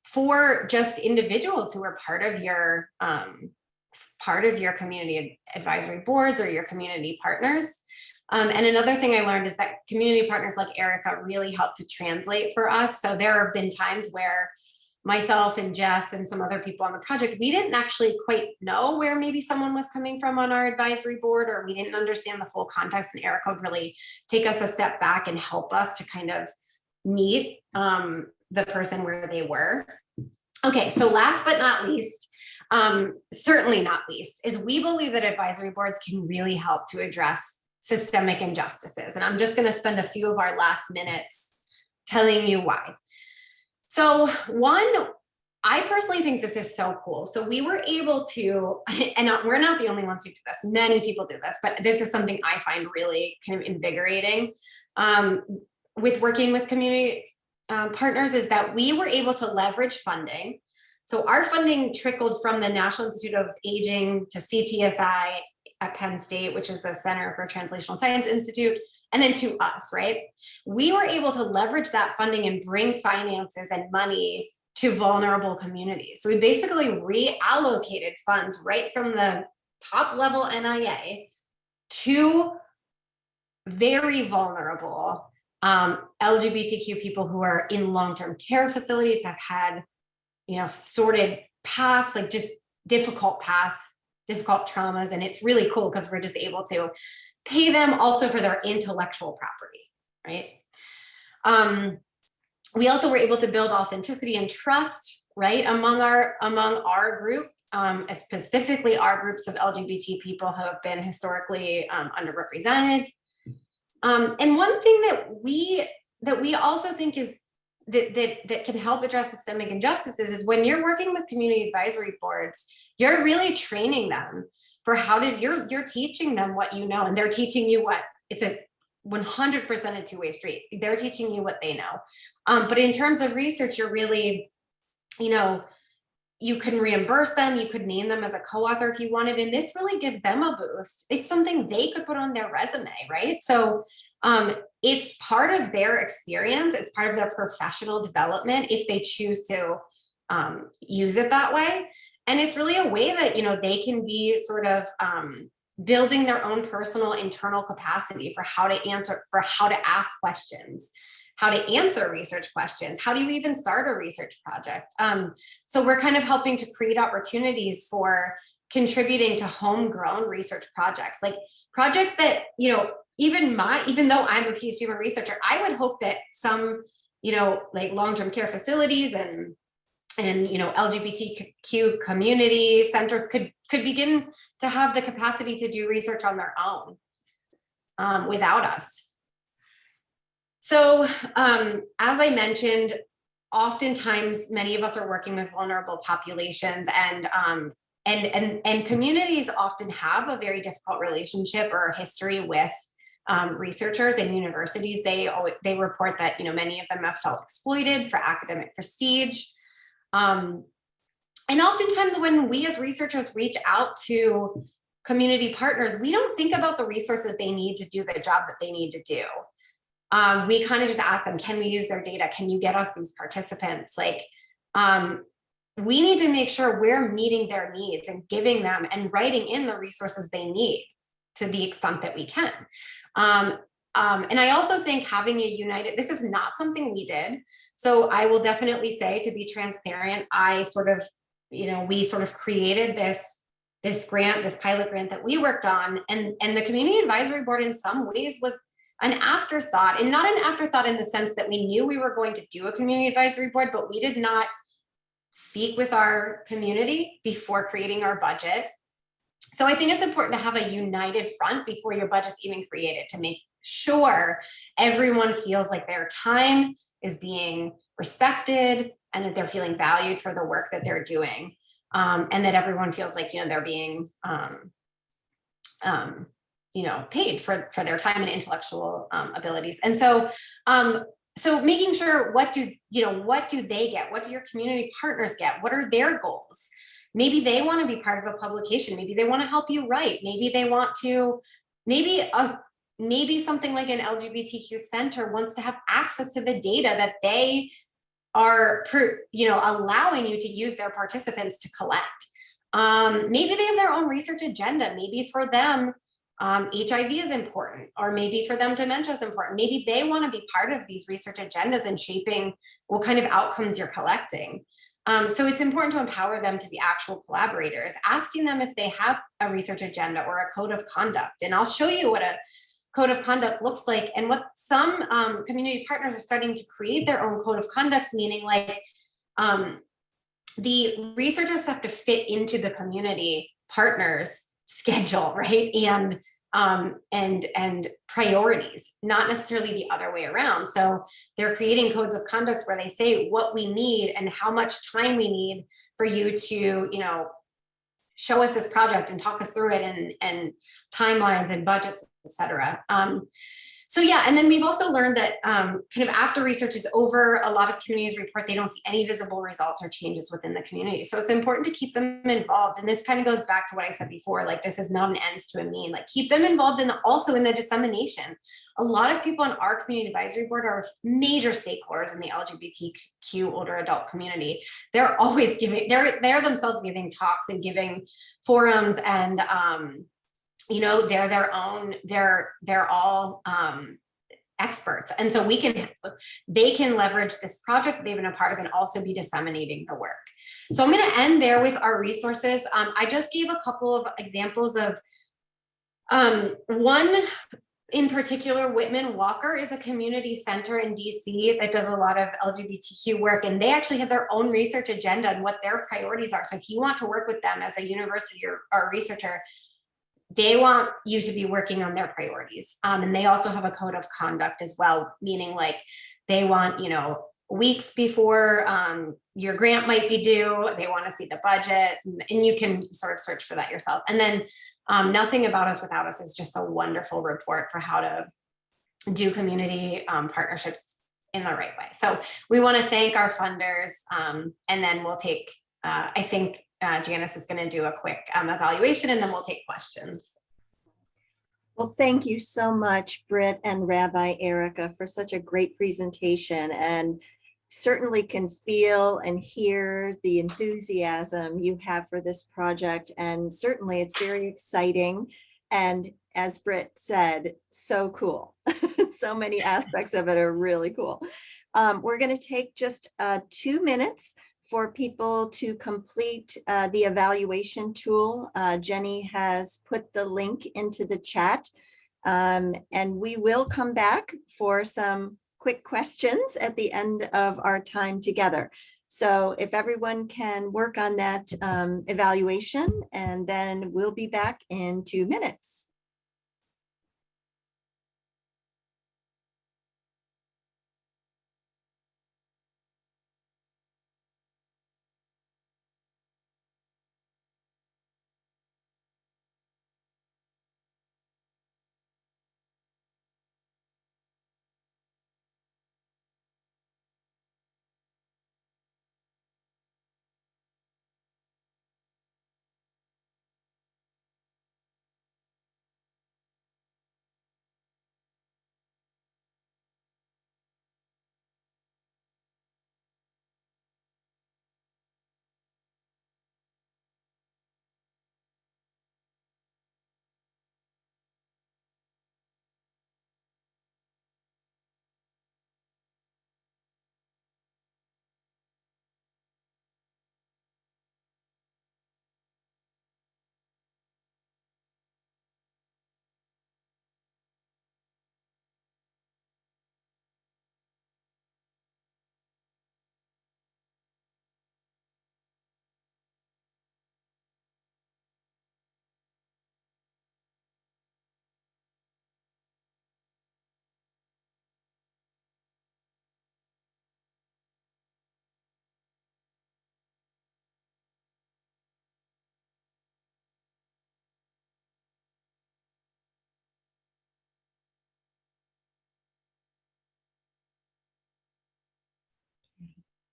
for just individuals who are part of your community advisory boards or your community partners. And another thing I learned is that community partners like Erica really helped to translate for us. So there have been times where myself and Jess and some other people on the project, we didn't actually quite know where maybe someone was coming from on our advisory board, or we didn't understand the full context, and Erica would really take us a step back and help us to kind of meet the person where they were. Okay, so last but not least, certainly not least, is we believe that advisory boards can really help to address systemic injustices. And I'm just going to spend a few of our last minutes telling you why. So one, I personally think this is so cool. So we were able to, and we're not the only ones who do this, many people do this, but this is something I find really kind of invigorating with working with community partners, is that we were able to leverage funding. So our funding trickled from the National Institute of Aging to CTSI at Penn State, which is the Center for Translational Science Institute, and then to us, right? We were able to leverage that funding and bring finances and money to vulnerable communities. So we basically reallocated funds right from the top level NIA to very vulnerable LGBTQ people who are in long-term care facilities, have had, you know, sordid past, like just difficult past, difficult traumas. And it's really cool because we're just able to pay them also for their intellectual property, right? We also were able to build authenticity and trust, right, among our group, specifically our groups of LGBT people who have been historically underrepresented. And one thing that we also think is that can help address systemic injustices is when you're working with community advisory boards, you're really training them for how to, you're teaching them what you know, and they're teaching you what, it's a 100% a two-way street. They're teaching you what they know. But in terms of research, you're really, you know, you can reimburse them, you could name them as a co-author if you wanted, and this really gives them a boost. It's something they could put on their resume, right? So it's part of their experience, it's part of their professional development if they choose to use it that way. And it's really a way that, you know, they can be sort of building their own personal internal capacity for how to answer, for how to ask questions, how to answer research questions. How do you even start a research project? So we're kind of helping to create opportunities for contributing to homegrown research projects, like projects that, you know, even though I'm a PhD human researcher, I would hope that some, you know, like long-term care facilities and you know, LGBTQ community centers could begin to have the capacity to do research on their own without us. So as I mentioned, oftentimes many of us are working with vulnerable populations, and communities often have a very difficult relationship or history with researchers and universities. They report that, you know, many of them have felt exploited for academic prestige. And oftentimes when we as researchers reach out to community partners, we don't think about the resources they need to do the job that they need to do. We kind of just ask them, can we use their data? Can you get us these participants? Like, we need to make sure we're meeting their needs and giving them and writing in the resources they need to the extent that we can. And I also think having a united, this is not something we did. So I will definitely say, to be transparent, I sort of, you know, we sort of created this grant, this pilot grant that we worked on, and the community advisory board in some ways was an afterthought, and not an afterthought in the sense that we knew we were going to do a community advisory board, but we did not speak with our community before creating our budget. So I think it's important to have a united front before your budget's even created, to make sure everyone feels like their time is being respected and that they're feeling valued for the work that they're doing. And that everyone feels like, you know, they're being, you know, paid for their time and intellectual abilities. And so, so making sure, what do they get? What do your community partners get? What are their goals? Maybe they want to be part of a publication. Maybe they want to help you write. Maybe they want to, maybe something like an LGBTQ center wants to have access to the data that they are, you know, allowing you to use their participants to collect. Maybe they have their own research agenda. Maybe for them, HIV is important, or maybe for them dementia is important. Maybe they want to be part of these research agendas and shaping what kind of outcomes you're collecting. So it's important to empower them to be actual collaborators, asking them if they have a research agenda or a code of conduct. And I'll show you what a code of conduct looks like, and what some community partners are starting to create their own code of conduct, meaning like the researchers have to fit into the community partners' schedule, right? And priorities, not necessarily the other way around. So they're creating codes of conduct where they say what we need and how much time we need for you to, you know, show us this project and talk us through it, and timelines and budgets, et cetera. So yeah, and then we've also learned that kind of after research is over, a lot of communities report they don't see any visible results or changes within the community. So it's important to keep them involved. And this kind of goes back to what I said before, like this is not an ends to a mean, like keep them involved in also in the dissemination. A lot of people on our community advisory board are major stakeholders in the LGBTQ older adult community. They're always giving, they're themselves giving talks and giving forums, and you know, they're all experts. And so they can leverage this project they've been a part of and also be disseminating the work. So I'm going to end there with our resources. I just gave a couple of examples of one in particular. Whitman Walker is a community center in DC that does a lot of LGBTQ work, and they actually have their own research agenda and what their priorities are. So if you want to work with them as a university or a researcher, they want you to be working on their priorities. And they also have a code of conduct as well, meaning like they want, you know, weeks before your grant might be due, they want to see the budget, and you can sort of search for that yourself. And then Nothing About Us Without Us is just a wonderful report for how to do community partnerships in the right way. So we want to thank our funders, and then we'll take, I think, Janice is going to do a quick evaluation, and then we'll take questions. Well, thank you so much, Britt and Rabbi Erica, for such a great presentation, and certainly can feel and hear the enthusiasm you have for this project. And certainly it's very exciting. And as Britt said, so cool So many aspects of it are really cool. We're going to take just 2 minutes for people to complete the evaluation tool. Jenny has put the link into the chat, and we will come back for some quick questions at the end of our time together. So if everyone can work on that evaluation, and then we'll be back in 2 minutes.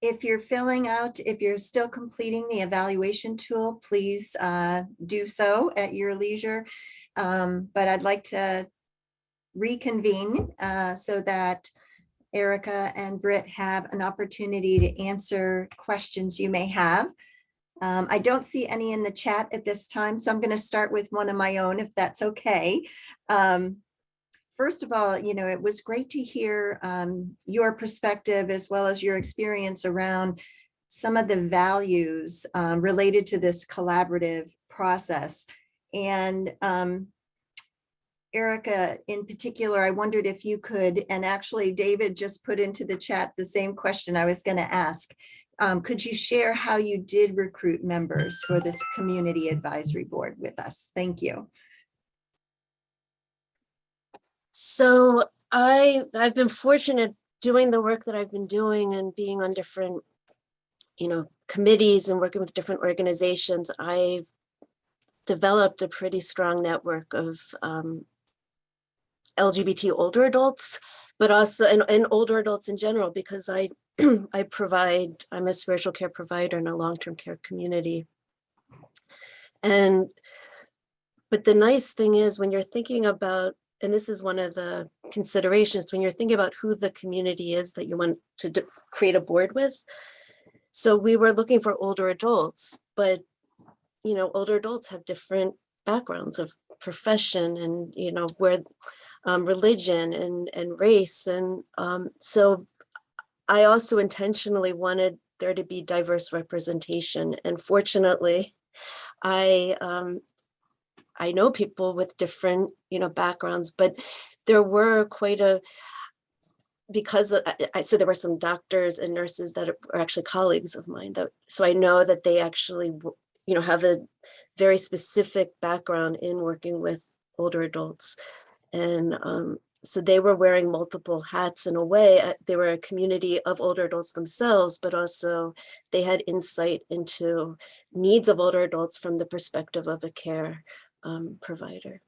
If you're filling out, if you're still completing the evaluation tool, please do so at your leisure. But I'd like to reconvene so that Erica and Britt have an opportunity to answer questions you may have. I don't see any in the chat at this time, so I'm going to start with one of my own, if that's okay. First of all, it was great to hear your perspective as well as your experience around some of the values related to this collaborative process. And Erica, in particular, I wondered if you could, and actually David just put into the chat the same question I was going to ask. Could you share how you did recruit members for this community advisory board with us? Thank you. So I've been fortunate doing the work that I've been doing and being on different, committees and working with different organizations. I've developed a pretty strong network of LGBT older adults, but also and older adults in general, because I'm a spiritual care provider in a long-term care community. But the nice thing is when you're thinking about, and this is one of the considerations, when you're thinking about who the community is that you want to create a board with. So we were looking for older adults, but, older adults have different backgrounds of profession and, where religion and race. And so I also intentionally wanted there to be diverse representation. And fortunately, I know people with different, backgrounds, but there were so there were some doctors and nurses that are actually colleagues of mine. So I know that they actually, have a very specific background in working with older adults. And so they were wearing multiple hats in a way. They were a community of older adults themselves, but also they had insight into needs of older adults from the perspective of a care provider.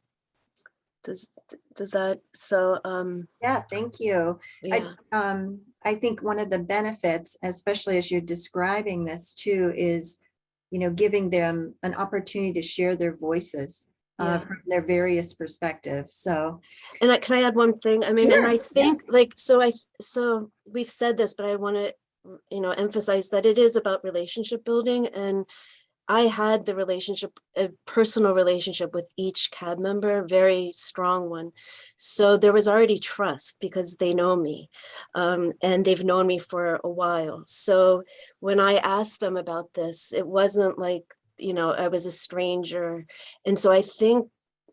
Does that, so yeah, thank you. yeah. I think one of the benefits, especially as you're describing this too, is giving them an opportunity to share their voices from their various perspectives. So, and can I add one thing? I mean, sure. And I think so we've said this, but I want to emphasize that it is about relationship building. And I had the relationship, a personal relationship with each CAB member, very strong one. So there was already trust because they know me, and they've known me for a while. So when I asked them about this, it wasn't like, you know, I was a stranger. And so I think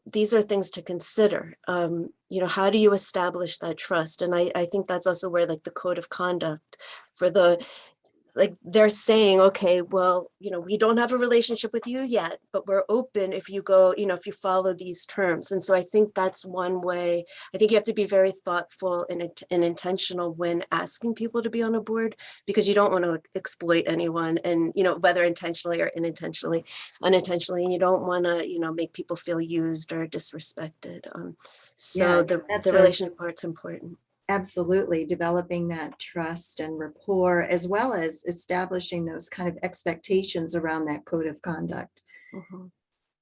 these are things to consider. You know, how do you establish that trust? And I think that's also where like the code of conduct for the, like they're saying, okay, well, you know, we don't have a relationship with you yet, but we're open if you go, you know, if you follow these terms. And so I think that's one way. I think you have to be very thoughtful and intentional when asking people to be on a board, because you don't want to exploit anyone, and, you know, whether intentionally or unintentionally, and you don't want to, you know, make people feel used or disrespected. So Yeah, the that's relationship part's important. absolutely developing that trust and rapport, as well as establishing those kind of expectations around that code of conduct. Mhm.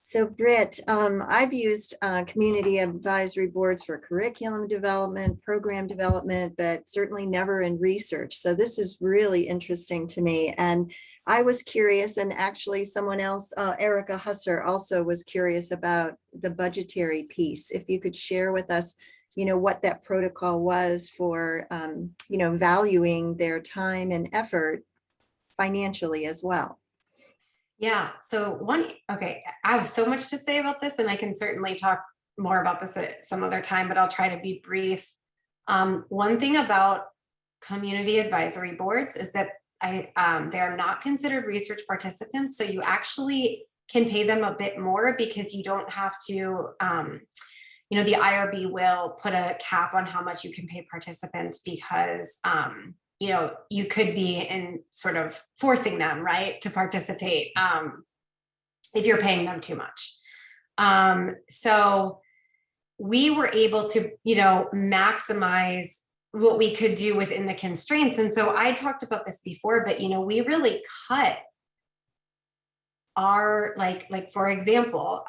So Britt, I've used community advisory boards for curriculum development, program development, but certainly never in research. So this is really interesting to me. And I was curious, and actually someone else, Erica Husser, also was curious about the budgetary piece. If you could share with us, you know, what that protocol was for, you know, valuing their time and effort financially as well. Yeah, so okay, I have so much to say about this, and I can certainly talk more about this at some other time, but I'll try to be brief. One thing about community advisory boards is that they are not considered research participants, so you actually can pay them a bit more because you don't have to, you know, the IRB will put a cap on how much you can pay participants because you know, you could be in sort of forcing them, right, to participate if you're paying them too much. So we were able to, you know, maximize what we could do within the constraints. And so I talked about this before, but, you know, we really cut our, like for example,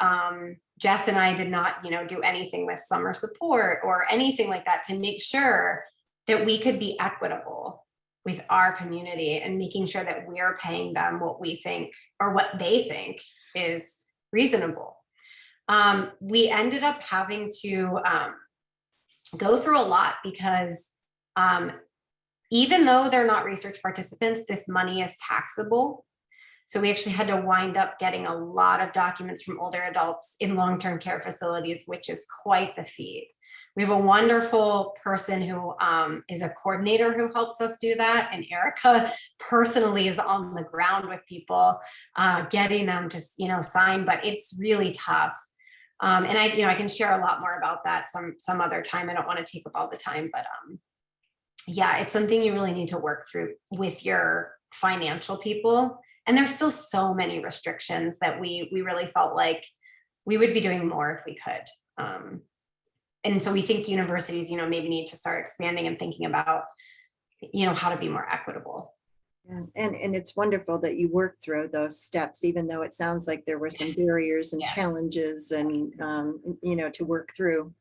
Jess and I did not, you know, do anything with summer support or anything like that to make sure that we could be equitable with our community and making sure that we're paying them what we think or what they think is reasonable. We ended up having to go through a lot because even though they're not research participants, this money is taxable. So we actually had to wind up getting a lot of documents from older adults in long-term care facilities, which is quite the feat. We have a wonderful person who is a coordinator who helps us do that. And Erica personally is on the ground with people, getting them to, you know, sign, but it's really tough. And I, you know, I can share a lot more about that some other time. I don't want to take up all the time, but yeah, it's something you really need to work through with your financial people. And there's still so many restrictions that we really felt like we would be doing more if we could. And so we think universities, you know, maybe need to start expanding and thinking about, you know, how to be more equitable. Yeah. And it's wonderful that you worked through those steps, even though it sounds like there were some barriers and challenges and, you know, to work through.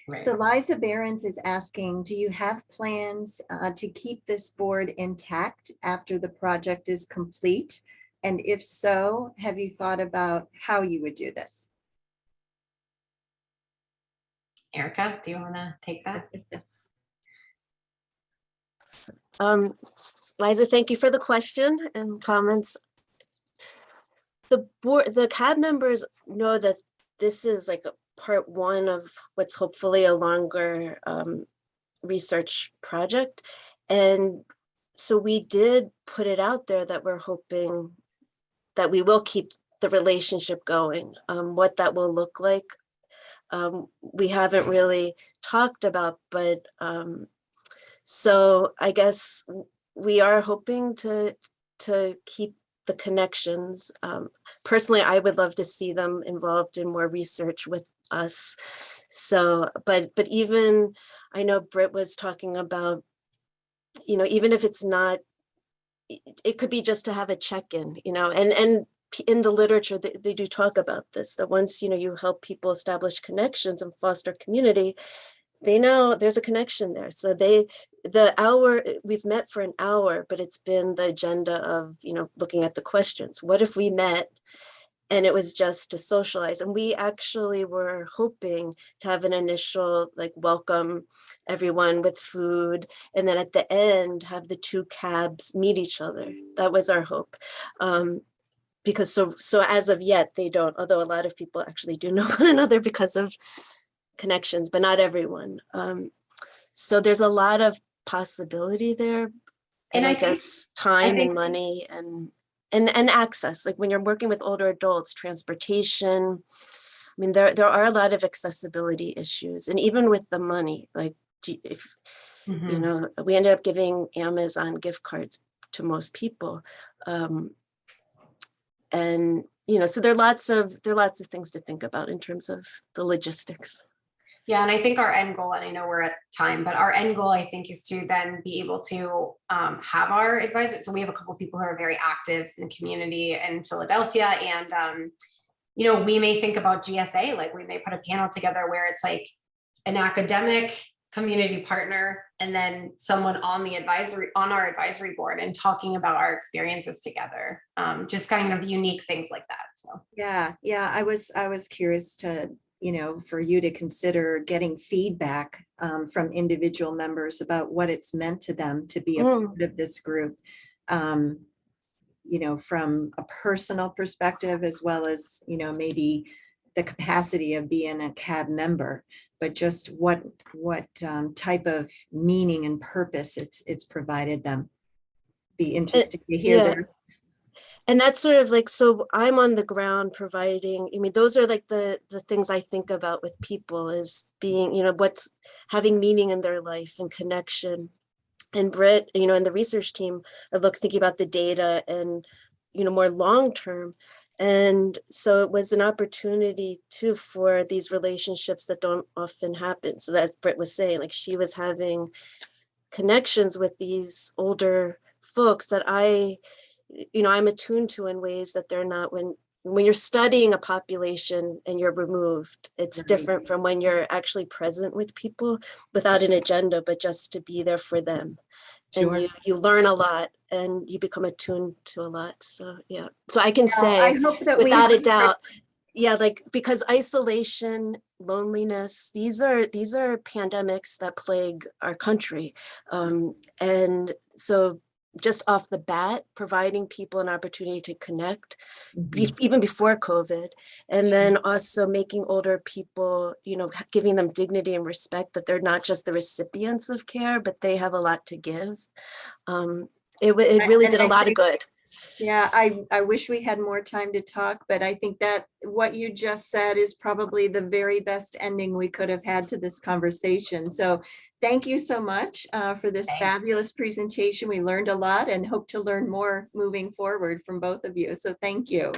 Right. So Liza Behrens is asking, do you have plans to keep this board intact after the project is complete? And if so, have you thought about how you would do this? Erica, do you want to take that? Liza, thank you for the question and comments. The board, the CAB members know that this is like a part one of what's hopefully a longer research project. And so we did put it out there that we're hoping that we will keep the relationship going. What that will look like, we haven't really talked about, but so I guess we are hoping to keep the connections. Personally, I would love to see them involved in more research with us. So, but even, I know Britt was talking about, you know, even if it's not, it could be just to have a check-in, you know, and in the literature, they do talk about this, that once, you know, you help people establish connections and foster community, they know there's a connection there. So we've met for an hour, but it's been the agenda of, looking at the questions. What if we met and it was just to socialize? And we actually were hoping to have an initial welcome everyone with food. And then at the end, have the two cabs meet each other. That was our hope. Because so as of yet, they don't, although a lot of people actually do know one another because of connections, but not everyone. So there's a lot of possibility there. And I guess time and money and access, like when you're working with older adults, transportation. I mean, there are a lot of accessibility issues, and even with the money, if we ended up giving Amazon gift cards to most people, and so there are lots of things to think about in terms of the logistics. Yeah, and I think our end goal, and I know we're at time, but our end goal, I think, is to then be able to have our advisors. So we have a couple of people who are very active in the community in Philadelphia, and we may think about GSA, like we may put a panel together where it's like an academic community partner and then someone on our advisory board and talking about our experiences together. Just kind of unique things like that. So yeah, I was curious to for you to consider getting feedback from individual members about what it's meant to them to be a part of this group, from a personal perspective, as well as, maybe the capacity of being a CAB member, but just what type of meaning and purpose it's provided them. Be interesting to hear their. And that's sort of so I'm on the ground providing, those are the things I think about with people is being, what's having meaning in their life and connection. And Britt, and the research team are thinking about the data and, more long-term. And so it was an opportunity too, for these relationships that don't often happen. So as Britt was saying, she was having connections with these older folks that I'm attuned to in ways that they're not when you're studying a population and you're removed. It's different from when you're actually present with people without an agenda, but just to be there for them. Sure. And you learn a lot and you become attuned to a lot. So yeah. So I can say I hope that without a doubt, because isolation, loneliness, these are pandemics that plague our country. And so just off the bat, providing people an opportunity to connect, even before COVID, and then also making older people, giving them dignity and respect, that they're not just the recipients of care, but they have a lot to give. It really did a lot of good. Yeah, I wish we had more time to talk, but I think that what you just said is probably the very best ending we could have had to this conversation. So thank you so much for this fabulous presentation. We learned a lot and hope to learn more moving forward from both of you. So thank you.